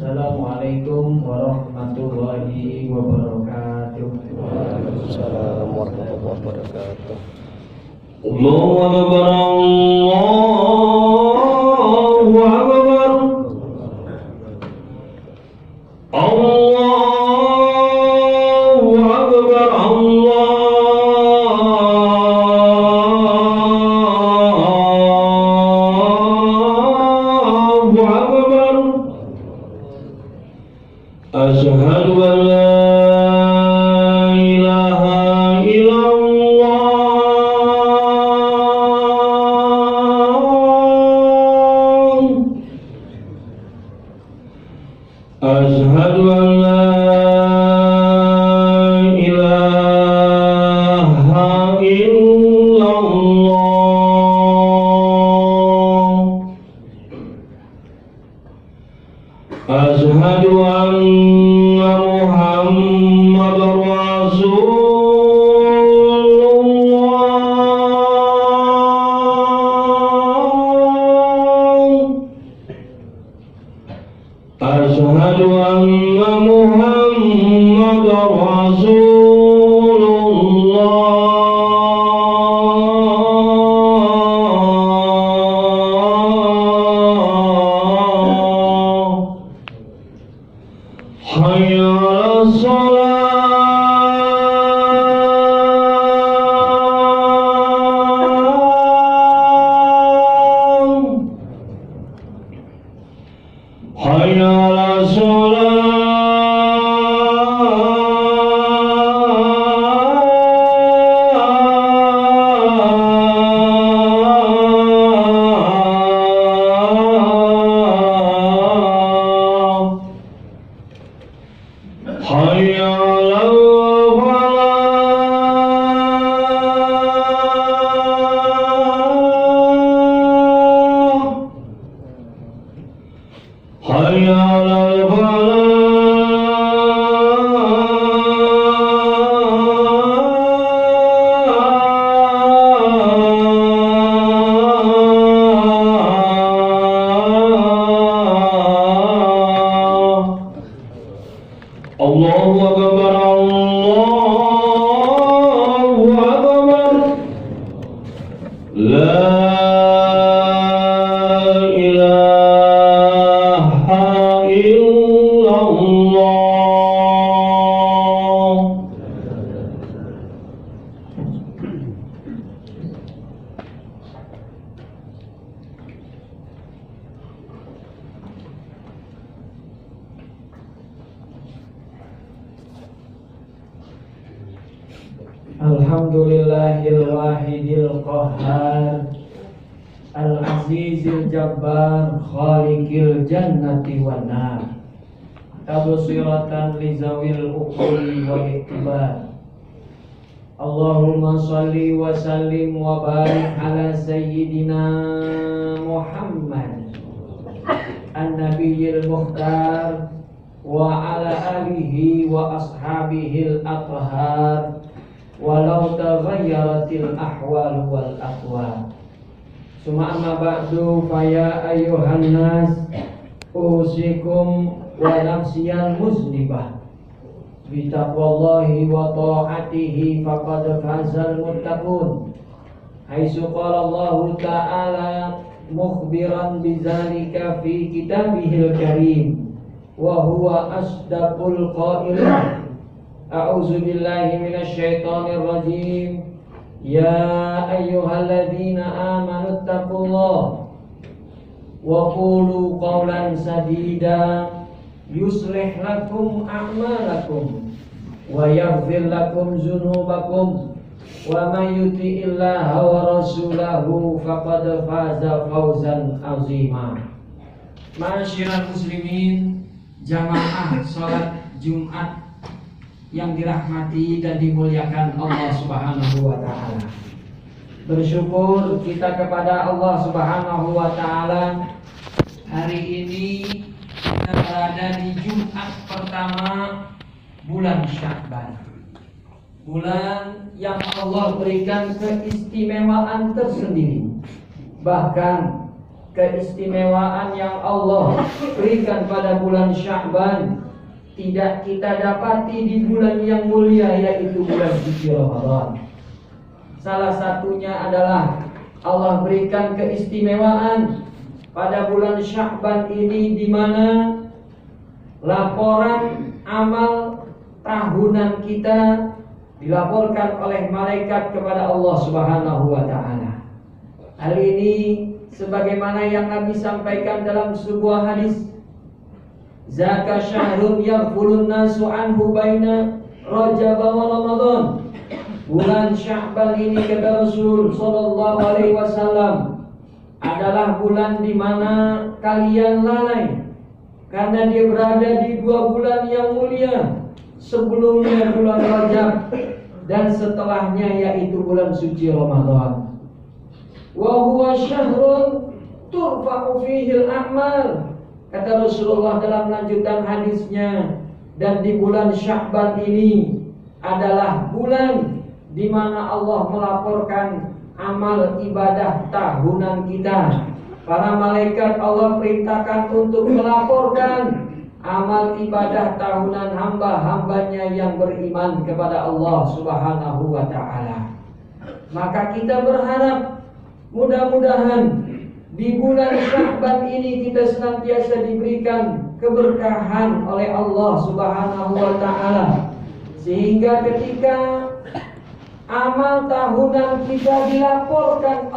Assalamualaikum warahmatullahi wabarakatuh. Waalaikumsalam warahmatullahi wabarakatuh. Allahu Akbar, Allahu Akbar, Allahu Akbar, Allahu Akbar. Asyhadu an la ilaha illallah. Asyhadu an la ilaha illallah. Asyhadu anna Muhammadar Rasulullah. Asyhadu anna Muhammadar Rasulullah. Hayya 'alas shalah. Hayya 'alas shalah. Hayya 'alal falah. Hayya 'alal falah. Allahu Akbar, Allahu Akbar. La ilaha illallah. Alhamdulillahil wahidil qahhar, al-azizil jabbar, khaliqil jannati wan nar, tabsiratan li zawil uquli wal iktibar. Allahumma shalli wa sallim wa barik ala sayyidina Muhammad an-nabiyil mukhtar wa ala alihi wa ashabihil athhar. Walau taghayyaratil ahwal wal aqwal. Summa amma ba'du, faya ayyuhan nas, usikum wa nafsiyal muznibah bi taqwallahi wa ta'atihi faqad fazal muttaqun. Haitsu qala Allah ta'ala mukhbiran bizalika fi kitabihil karim wa huwa asdaqul qailin. A'udzu billahi minasy syaithanir rajim. Ya ayyuhalladzina amanu taqullaha wa qulu qawlan sadida yuslih lakum a'malakum wa yaghfir lakum dzunubakum wa may yuti'illaha wa rasulahu faqad faza fawzan 'azima. Ma'asyiral muslimin, jamaah salat Jumat yang dirahmati dan dimuliakan Allah Subhanahu wa taala. Bersyukur kita kepada Allah Subhanahu wa taala, hari ini kita berada di Jumat pertama bulan Sya'ban. Bulan yang Allah berikan keistimewaan tersendiri. Bahkan keistimewaan yang Allah berikan pada bulan Sya'ban tidak kita dapati di bulan yang mulia, yaitu bulan suci Ramadan. Salah satunya adalah Allah berikan keistimewaan pada bulan Sya'ban ini, di mana laporan amal tahunan kita dilaporkan oleh malaikat kepada Allah Subhanahu wa taala. Hal ini sebagaimana yang Nabi sampaikan dalam sebuah hadis, zaka syahrun yaghfulun nasu anhu baina Rajab wa Ramadan. Bulan Sya'ban ini, kata Rasul sallallahu alaihi wasallam, adalah bulan di mana kalian lalai karena dia berada di 2 bulan yang mulia, sebelumnya bulan Rajab dan setelahnya yaitu bulan suci Ramadan. Wa huwa syahrun turfa'u fihi al-a'mal, kata Rasulullah dalam lanjutan hadisnya, dan di bulan Sya'ban ini adalah bulan di mana Allah melaporkan amal ibadah tahunan kita. Para malaikat Allah perintahkan untuk melaporkan amal ibadah tahunan hamba-hambanya yang beriman kepada Allah Subhanahu wa ta'ala. Maka kita berharap mudah-mudahan di bulan Sya'ban ini kita senantiasa diberikan keberkahan oleh Allah Subhanahu wa ta'ala, sehingga ketika amal tahunan kita dilaporkan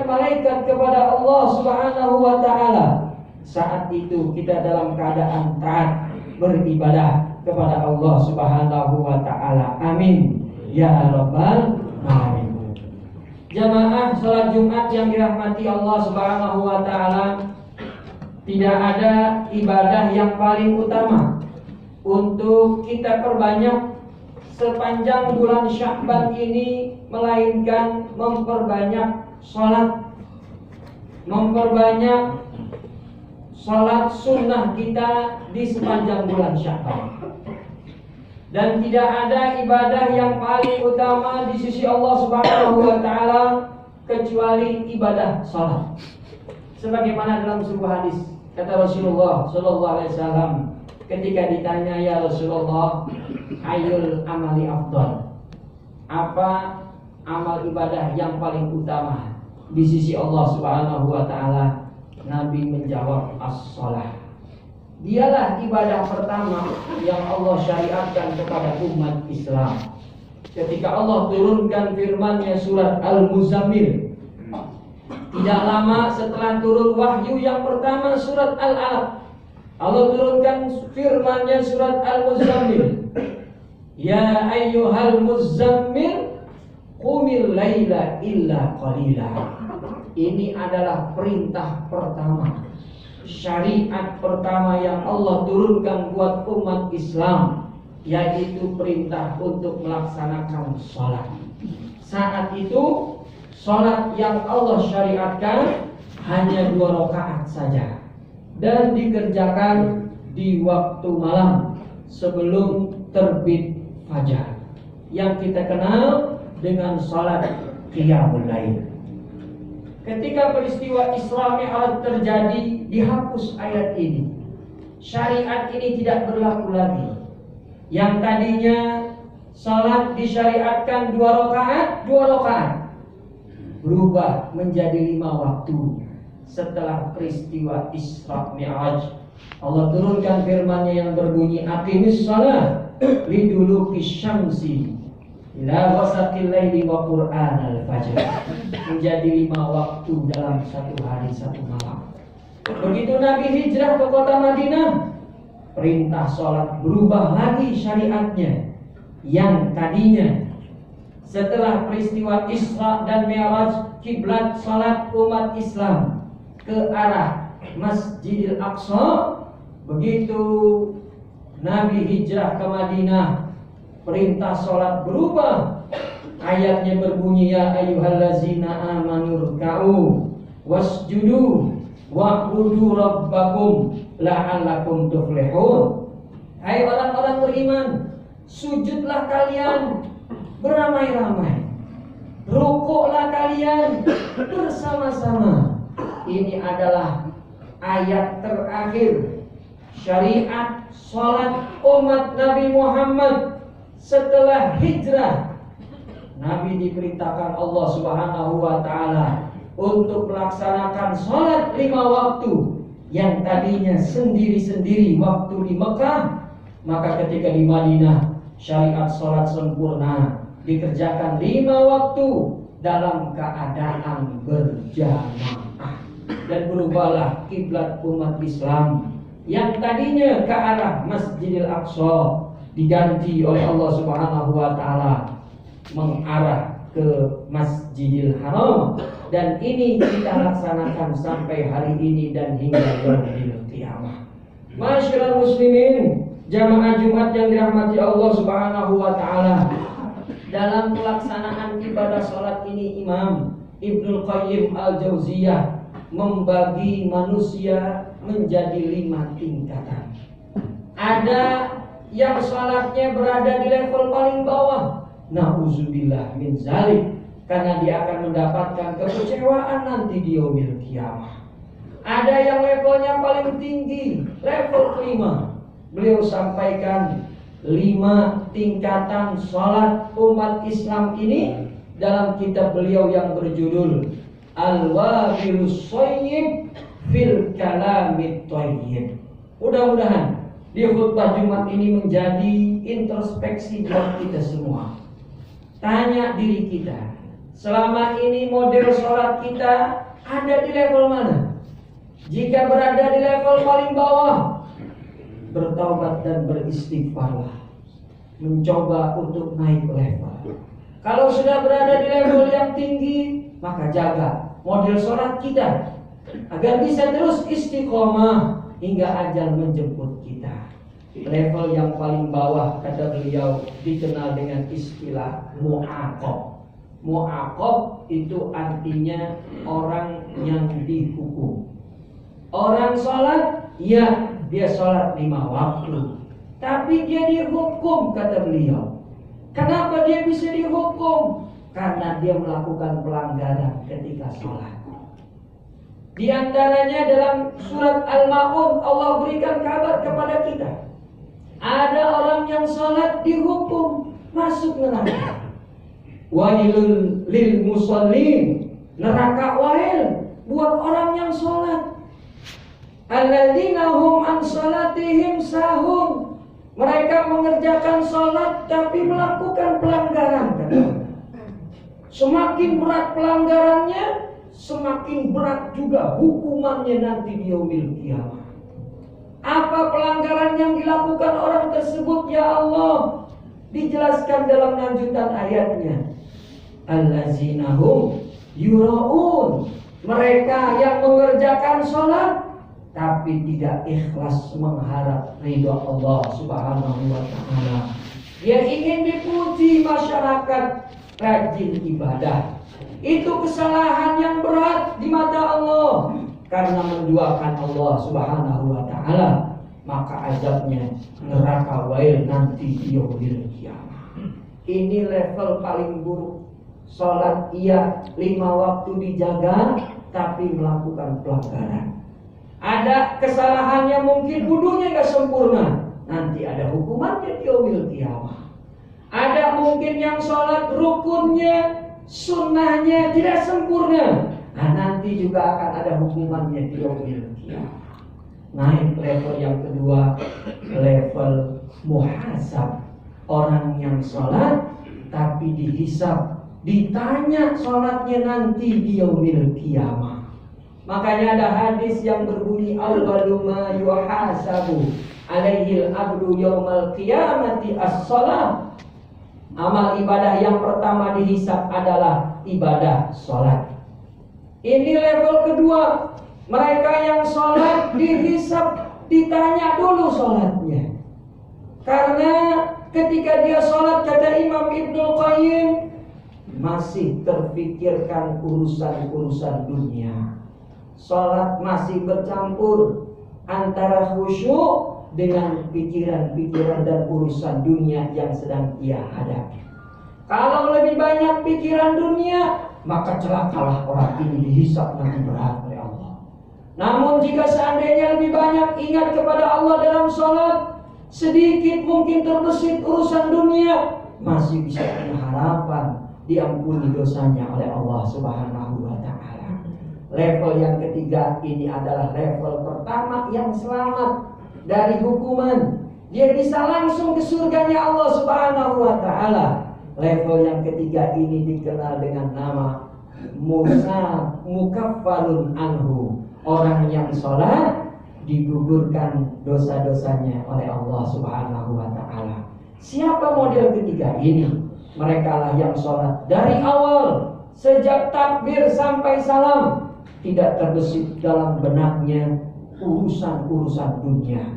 malaikat kepada Allah Subhanahu wa ta'ala, saat itu kita dalam keadaan taat beribadah kepada Allah Subhanahu wa ta'ala. Amin ya rabbal alamin. Jamaah salat Jumat yang dirahmati Allah Subhanahu wa ta'ala, tidak ada ibadah yang paling utama untuk kita perbanyak sepanjang bulan Sya'ban ini melainkan memperbanyak salat sunnah kita di sepanjang bulan Sya'ban. Dan tidak ada ibadah yang paling utama di sisi Allah Subhanahu wa ta'ala kecuali ibadah salat. Sebagaimana dalam sebuah hadis, kata Rasulullah sallallahu alaihi wasallam ketika ditanya, ya Rasulullah, ayul amali afdal, apa amal ibadah yang paling utama di sisi Allah Subhanahu wa ta'ala? Nabi menjawab, as-shalah. Dialah ibadah pertama yang Allah syariatkan kepada umat Islam. Ketika Allah turunkan firman-Nya surat Al-Muzammil, tidak lama setelah turun wahyu yang pertama surat Al-Alaq, Allah turunkan firman-Nya surat Al-Muzammil, ya ayyuhal muzammil qumil laila illa qalila. Ini adalah perintah pertama, syariat pertama yang Allah turunkan buat umat Islam, yaitu perintah untuk melaksanakan sholat. Saat itu sholat yang Allah syariatkan hanya 2 rakaat saja, dan dikerjakan di waktu malam sebelum terbit fajar, yang kita kenal dengan sholat qiyamul lail. Ketika peristiwa Isra Mi'raj terjadi, dihapus ayat ini. Syariat ini tidak berlaku lagi. Yang tadinya salat disyariatkan 2 rakaat berubah menjadi 5 waktu. Setelah peristiwa Isra Mi'raj, Allah turunkan firman-Nya yang berbunyi, aqimis shalah liduluki syamsi ila ghasaqil laili wa qur'anal fajr, menjadi 5 waktu dalam 1 hari 1 malam. Begitu Nabi hijrah ke kota Madinah, perintah sholat berubah lagi syariatnya. Yang tadinya setelah peristiwa Isra dan Mi'raj, kiblat sholat umat Islam ke arah Masjidil Aqsa. Begitu Nabi hijrah ke Madinah, perintah sholat berubah. Ayatnya berbunyi, ya ayyuhallazina amanu ruk'u wasjudu wa'budu rabbakum la'allakum tuflihun. Hai orang-orang beriman, sujudlah kalian beramai-ramai, rukuklah kalian bersama-sama, ini adalah ayat terakhir syariat sholat umat Nabi Muhammad setelah hijrah. Nabi diperintahkan Allah Subhanahu wa ta'ala untuk melaksanakan sholat 5 waktu yang tadinya sendiri-sendiri waktu di Mekah. Maka ketika di Madinah syariat sholat sempurna, dikerjakan 5 waktu dalam keadaan berjamaah. Dan berubahlah kiblat umat Islam yang tadinya ke arah Masjidil Aqsa diganti oleh Allah Subhanahu wa ta'ala mengarah ke Masjidil Haram. Dan ini kita laksanakan sampai hari ini dan hingga yaumil qiyamah. Masyaallah muslimin, jamaah Jumat yang dirahmati Allah Subhanahu wa ta'ala, dalam pelaksanaan ibadah salat ini Imam Ibnul Qayyim Al-Jauziyah membagi manusia menjadi 5 tingkatan. Ada yang salatnya berada di level paling bawah, na'udzubillah min zalik, karena dia akan mendapatkan kekecewaan nanti di yaumil qiyamah. Ada yang levelnya paling tinggi, level kelima. Beliau sampaikan 5 tingkatan salat umat Islam ini dalam kitab beliau yang berjudul Al-Wabilus Shayyib fil Kalamit Thayyib. Mudah-mudahan di khutbah Jumat ini menjadi introspeksi buat kita semua. Tanya diri kita, selama ini model sholat kita ada di level mana? Jika berada di level paling bawah, bertaubat dan beristighfarlah, mencoba untuk naik level. Kalau sudah berada di level yang tinggi, maka jaga model sholat kita agar bisa terus istiqomah hingga ajal menjemput kita. Level yang paling bawah, kata beliau, dikenal dengan istilah mu'aqab. Mu'aqab itu artinya orang yang dihukum. Orang sholat, ya dia sholat 5 waktu, tapi dia dihukum, kata beliau. Kenapa dia bisa dihukum? Karena dia melakukan pelanggaran ketika sholat. Di antaranya dalam surat Al-Ma'un Allah berikan kabar kepada kita, ada orang yang sholat dihukum masuk neraka. Wailul lil musallin, neraka wail buat orang yang sholat. Alladzina hum an salatihim sahun, mereka mengerjakan sholat tapi melakukan pelanggaran. Semakin berat pelanggarannya, semakin berat juga hukumannya nanti di yaumil qiyamah. Apa pelanggaran yang dilakukan orang tersebut, ya Allah? Dijelaskan dalam lanjutan ayatnya. Allazina hum yura'un, mereka yang mengerjakan sholat tapi tidak ikhlas mengharap ridha Allah Subhanahu wa ta'ala. Dia ingin dipuji masyarakat rajin ibadah. Itu kesalahan yang berat di mata Allah, karena menduakan Allah Subhanahu wa ta'ala, maka azabnya neraka wail nanti di yaumil qiyamah. Ini level paling buruk. Salat iya 5 waktu dijaga, tapi melakukan pelanggaran. Ada kesalahannya, mungkin wudunya gak sempurna, nanti ada hukumannya di yaumil qiyamah. Ada mungkin yang sholat rukunnya, sunnahnya tidak sempurna, nah nanti juga akan ada hukumannya di yaumil qiyamah. Naik level yang kedua, level muhasab. Orang yang sholat tapi dihisab, ditanya sholatnya nanti di yaumil qiyamah. Makanya ada hadis yang berbunyi awwalu ma yuhasabu alaihil abdu yaumal qiyamati as-shalah. Amal ibadah yang pertama dihisab adalah ibadah sholat. Ini level kedua. Mereka yang sholat dihisab, ditanya dulu sholatnya. Karena ketika dia sholat, kata Imam Ibnul Qayyim, masih terpikirkan urusan-urusan dunia. Sholat masih bercampur antara khusyuk dengan pikiran-pikiran dan urusan dunia yang sedang ia hadapi. Kalau lebih banyak pikiran dunia, maka celakalah orang ini dihisab nanti berat oleh Allah. Namun jika seandainya lebih banyak ingat kepada Allah dalam sholat, sedikit mungkin terbesit urusan dunia, masih bisa punya harapan diampuni dosanya oleh Allah Subhanahu wa Ta'ala. Level yang ketiga ini adalah level pertama yang selamat dari hukuman. Dia bisa langsung ke surganya Allah Subhanahu wa Ta'ala. Level yang ketiga ini dikenal dengan nama Musa mukaffarun anhu. Orang yang sholat digugurkan dosa-dosanya oleh Allah Subhanahu wa Ta'ala. Siapa model ketiga ini? Mereka lah yang sholat dari awal, sejak takbir sampai salam, tidak terbesit dalam benaknya urusan-urusan dunia.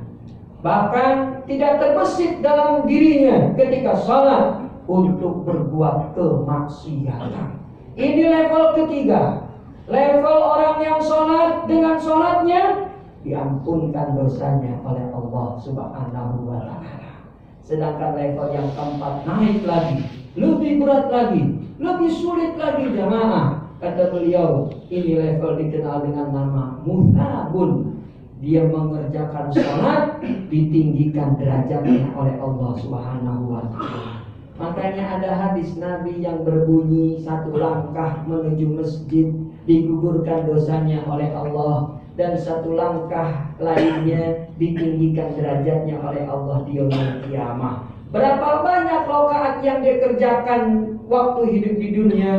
Bahkan tidak terbesit dalam dirinya ketika sholat untuk berbuat kemaksiatan. Ini level ketiga. Level orang yang sholat, dengan sholatnya diampunkan dosanya oleh Allah Subhanahu wa Ta'ala. Sedangkan level yang keempat naik lagi, lebih berat lagi, lebih sulit lagi jamaah. Kata beliau, ini level dikenal dengan nama Muthabun. Dia mengerjakan sholat, ditinggikan derajatnya oleh Allah Subhanahu wa Ta'ala. Makanya ada hadis Nabi yang berbunyi, satu langkah menuju masjid digugurkan dosanya oleh Allah, dan satu langkah lainnya ditinggikan derajatnya oleh Allah di yaumil qiyamah. Berapa banyak rakaat yang dia kerjakan waktu hidup di dunia,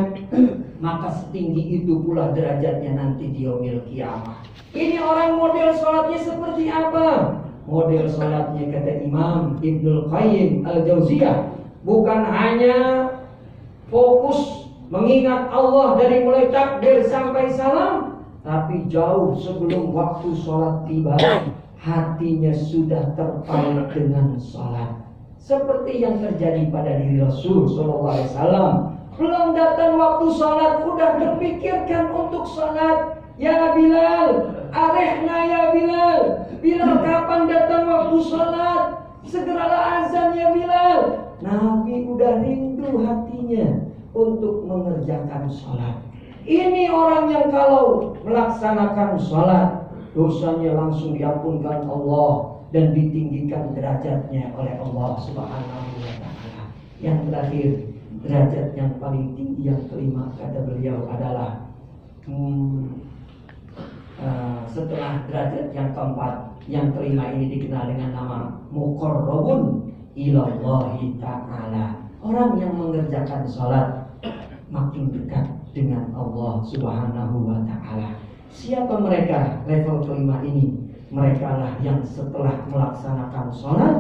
maka setinggi itu pula derajatnya nanti di yaumil qiyamah. Ini orang model sholatnya seperti apa? Model sholatnya kata Imam Ibnul Qayyim Al-Jauziyah, bukan hanya fokus mengingat Allah dari mulai takbir sampai salam, tapi jauh sebelum waktu sholat tiba, hatinya sudah terpaut dengan sholat. Seperti yang terjadi pada diri Rasul SAW. Belum datang waktu sholat, udah terpikirkan untuk sholat. Ya Bilal, arehna ya Bilal. Bilal, kapan datang waktu sholat? Segeralah azan ya Bilal. Nabi udah rindu hatinya untuk mengerjakan sholat. Ini orang yang kalau melaksanakan sholat, dosanya langsung diampunkan Allah dan ditinggikan derajatnya oleh Allah Subhanahu wa Ta'ala. Yang terakhir, derajat yang paling tinggi yang kelima kata beliau adalah setelah derajat yang keempat, yang kelima ini dikenal dengan nama muqarrabun ilallahi ta'ala. Orang yang mengerjakan sholat makin dekat dengan Allah Subhanahu wa Ta'ala. Siapa mereka? Level kelima ini, mereka lah yang setelah melaksanakan sholat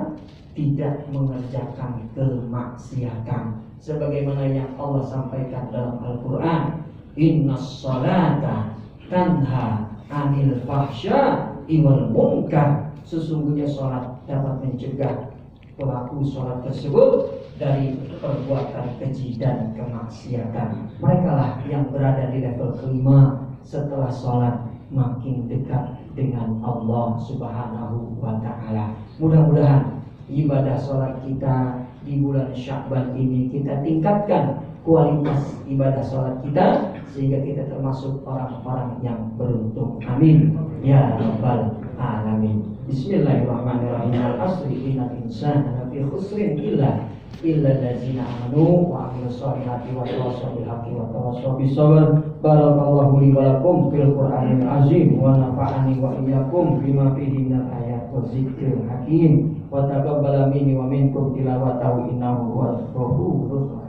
tidak mengerjakan kemaksiatan, sebagaimana yang Allah sampaikan dalam Al-Quran, innas sholata tanha anil fahsya wal munkar. Sesungguhnya sholat dapat mencegah pelaku sholat tersebut dari perbuatan keji dan kemaksiatan. Mereka lah yang berada di level kelima, setelah sholat makin dekat dengan Allah Subhanahu wa Ta'ala. Mudah-mudahan ibadah sholat kita di bulan Sya'ban ini kita tingkatkan kualitas ibadah sholat kita, sehingga kita termasuk orang-orang yang beruntung. Amin ya rabbal alamin. Bismillahirrahmanirrahim. Al-asri innal insana lafi khusrin illa allazina amanu wa amilus solihati wa tawassaw bil haqqi wa tawassaw bis sabr. Barakallahu li wa lakum fil Qur'anil azim wa nafa'ani wa iyyakum bima fihi minal ayat wa zikril hakim wa taqabbala minni wa minkum tilawatahu innahu huwal ghafurur rahim.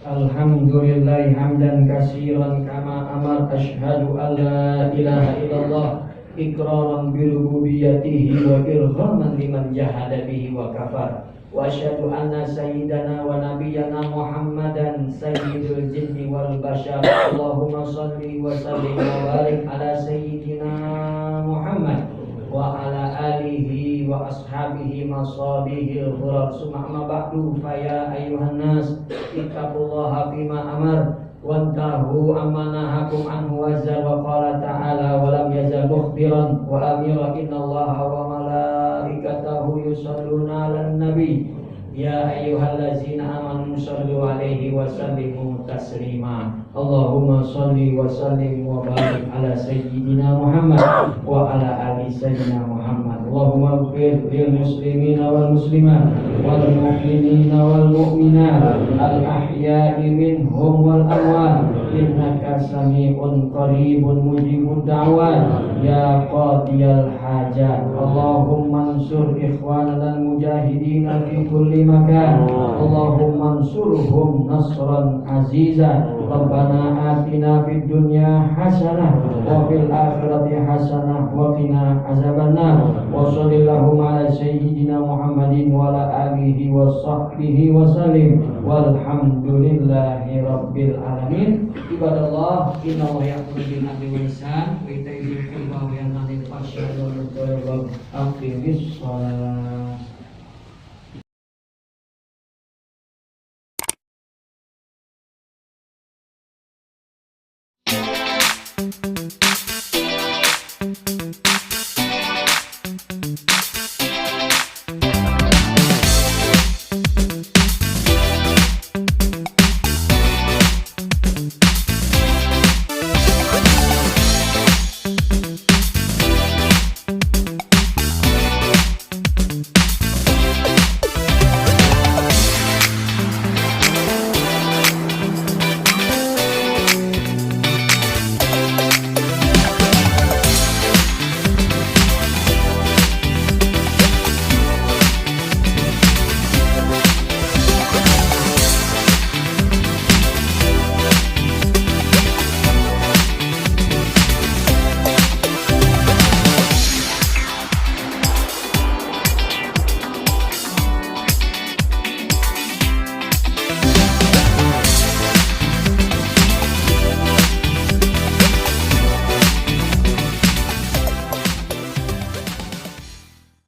Alhamdulillah hamdan katsiran kama amar, asyhadu an la ilaha illallah iqraran bi rububiyyatihi wa irghaman liman jahada bihi wa kafar, wa asyhadu anna sayyidana wa nabiyyana Muhammadan sayyidul jinni wal bashar. Allahumma shalli wa sallim wa barik ala sayyidina Muhammad wa ala alihi wa ashabihi masabihil ghurar. Summa amma ba'du, fa ya ayyuhan nas ittaqullaha fima amar wantahu amanahakum anhu wazza wa qala ta'ala wa lam yazal mukhbiran wa amira innallaha wa malaikatahu yusalluna 'alan nabi ya ayyuhallazina amanu sallu 'alaihi wa sallimu taslima. Allahumma salli wa sallim wa barik ala sayyidina Muhammad wa ala ali sayyidina Muhammad. Allahumma ighfir lil muslimina wal muslimat wal mu'minina wal mu'minat al ahya'i minhum wal amwat innaka sami'un qaribun mujibud da'wat ya qadiyal hajat. Allahumma ansur ikhwanana al mujahidina fi kulli makan. Allahumma ansurhum nasran azizan. Rabbana atina fid dunya hasanah wa fil akhirati hasanah wa qina azabannar. Wa sallallahu ala sayyidina Muhammadin wa ala alihi wa sahbihi wa sallim walhamdulillahi rabbil alamin. Ibadallah, inna wa ya'muru bil 'adli wal ihsan wa ita'i dzil qurba wa yanha 'anil fahsya'i wal munkari wal baghi. Aqimis shalah.